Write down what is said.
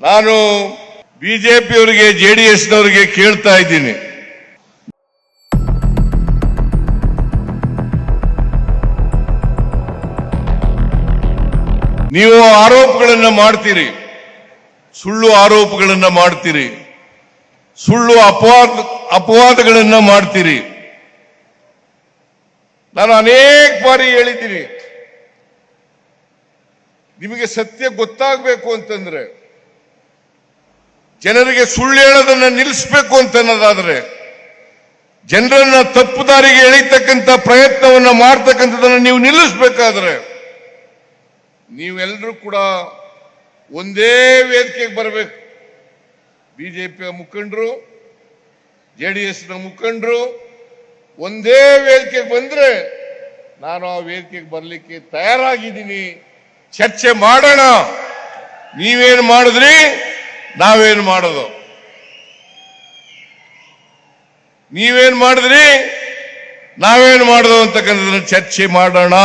ನಾನು ಬಿಜೆಪಿಯವರಿಗೆ ಜೆಡಿಎಸ್ನವರಿಗೆ ಕೇಳ್ತಾ ಇದ್ದೀನಿ, ನೀವು ಆರೋಪಗಳನ್ನ ಮಾಡ್ತೀರಿ, ಸುಳ್ಳು ಆರೋಪಗಳನ್ನ ಮಾಡ್ತೀರಿ, ಸುಳ್ಳು ಅಪವಾದಗಳನ್ನ ಮಾಡ್ತೀರಿ. ನಾನು ಅನೇಕ ಬಾರಿ ಹೇಳಿದ್ದೀನಿ, ನಿಮಗೆ ಸತ್ಯ ಗೊತ್ತಾಗಬೇಕು ಅಂತಂದ್ರೆ, ಜನರಿಗೆ ಸುಳ್ಳು ಹೇಳೋದನ್ನ ನಿಲ್ಲಿಸಬೇಕು ಅಂತ ಅನ್ನೋದಾದ್ರೆ, ಜನರನ್ನ ತಪ್ಪು ದಾರಿಗೆ ಎಳಿತಕ್ಕಂಥ ಪ್ರಯತ್ನವನ್ನ ಮಾಡ್ತಕ್ಕಂಥದನ್ನ ನೀವು ನಿಲ್ಲಿಸಬೇಕಾದ್ರೆ ನೀವೆಲ್ಲರೂ ಕೂಡ ಒಂದೇ ವೇದಿಕೆಗೆ ಬರಬೇಕು. ಬಿಜೆಪಿಯ ಮುಖಂಡರು, ಜೆಡಿಎಸ್ನ ಮುಖಂಡರು ಒಂದೇ ವೇದಿಕೆಗೆ ಬಂದ್ರೆ ನಾನು ಆ ವೇದಿಕೆಗೆ ಬರಲಿಕ್ಕೆ ತಯಾರಾಗಿದ್ದೀನಿ. ಚರ್ಚೆ ಮಾಡೋಣ. ನೀವೇನು ಮಾಡಿದ್ರಿ, ನಾವೇನು ಮಾಡೋದು, ನೀವೇನು ಮಾಡಿದ್ರಿ, ನಾವೇನು ಮಾಡೋದು ಅಂತಕ್ಕಂಥದ್ದನ್ನ ಚರ್ಚೆ ಮಾಡೋಣ.